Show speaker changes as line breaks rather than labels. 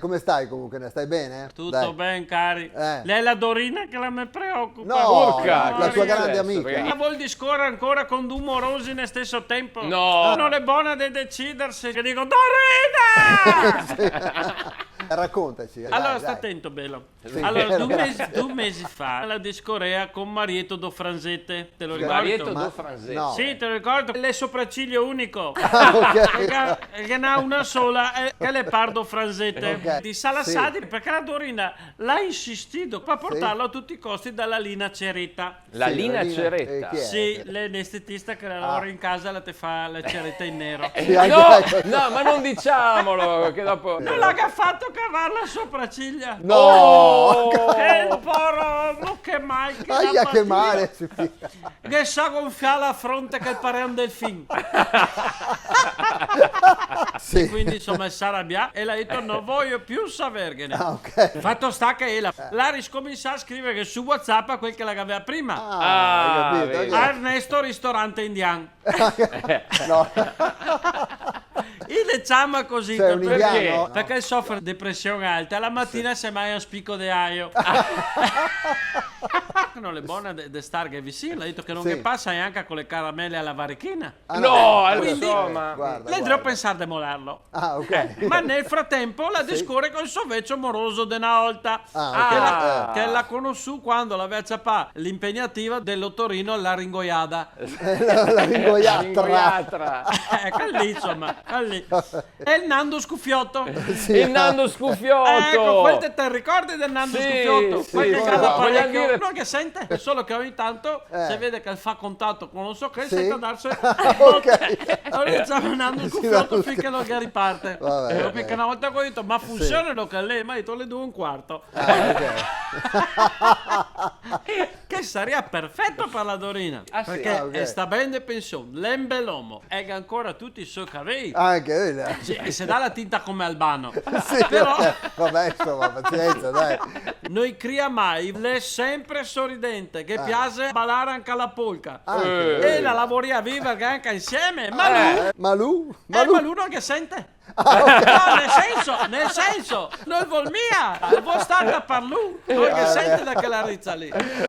Come stai comunque? Ne stai bene?
Tutto
Dai.
bene, cari.
Eh.
Lei è la Dorina che la mi preoccupa.
No,
Urca,
la
che
tua
succede
grande
adesso?
amica.
Perché-
Ma vuol discorrere ancora con due morosi nello stesso tempo?
No.
Non è buona di decidersi. Che dico, Dorina!
Raccontaci.
Allora,
dai,
sta
dai.
attento, bello.
Sì.
Allora, due mesi fa, alla discorea con Marietto do Franzette. Te lo ricordi?
Marietto
Ma-
do Franzese.
no.
Sì, te lo ricordo. Le sopracciglio unico.
Ah, ok.
Che ne ha una sola, che le pardo Franzette.
Ok,
Di Salassadi, perché la Dorina l'ha insistito per portarlo a tutti i costi dalla Lina Ceretta.
La
Sì,
Lina
Lina-
Ceretta.
chi è?
Sì, l'estetista che lavora in casa la te fa la ceretta in nero.
Sì, anche-
No,
anche-
no, ma non diciamolo, che dopo...
Non l'ha che fatto cavare la sopracciglia.
No!
Oh!
Che il poro, che mai, che
Aia,
la
che
mattina,
male! si figa.
che sa gonfiare la fronte che pare un delfin.
Sì.
Quindi insomma si arrabbià e l'ha detto non voglio più sapergliene.
Ah, ok.
Fatto sta che l'ha riscominciato a scrivere su WhatsApp quel che l'aveva prima.
Ah, hai capito?
vedi.
ok.
Ernesto ristorante indiano.
No.
Il diciamo così
Sei un
Perché?
indiano?
perché soffre di depressione alta. La mattina si mai un spicco di aio. Non è buona di stare vicino. Ha detto che non
Sì.
che passa neanche con le caramelle alla varechina.
Ah,
No,
quindi-
insomma...
Guarda,
Lei
guarda.
deve pensare di molarlo.
Ah, ok.
Ma nel frattempo la discorre con il suo vecchio moroso di una volta.
Ah,
Che,
ok.
che l'ha conosciuto quando l'aveva ciapà l'impegnativa dell'Otorino alla ringoiada.
La ringoiatra.
Ringoiatra.
Ecco lì, insomma. Lì. E il Nando Scuffiotto.
Sì.
Il Nando Scuffiotto.
Ecco, quel te ricordi del Nando
Sì,
Scuffiotto?
sì,
Quel che
sì,
cala
no,
voglio
parecchio.
dire-
Non che sente, è solo che ogni tanto se vede che fa contatto con non so che,
Sì.
sente darsi.
Ok.
Allora diciamo Nando
Sì,
Scuffiotto
no,
finché non che riparte.
Vabbè,
Io
vabbè.
perché una volta che ho detto ma funziona lo che lei, ma ha detto le 2:15.
Ah, ok.
Che sarebbe perfetto per la Dorina.
Ah, sì?
Perché
Ah, ok.
sta bene di pensione, l'embelomo, e che ancora tutti i suoi capelli.
Anche, vedi?
Sì, e se dà la tinta come Albano.
Sì,
Però
ok. Vabbè, insomma, pazienza, dai.
noi cria mai, lei è sempre sorridente, che piace ballare anche alla polka.
Anche,
E la lavoriamo viva anche insieme. Ma lui,
Malù?
ma
Malù?
lui non che sente. No, nel senso, non vuol mia, vuol stare per lui, non che sente da quella rizza lì.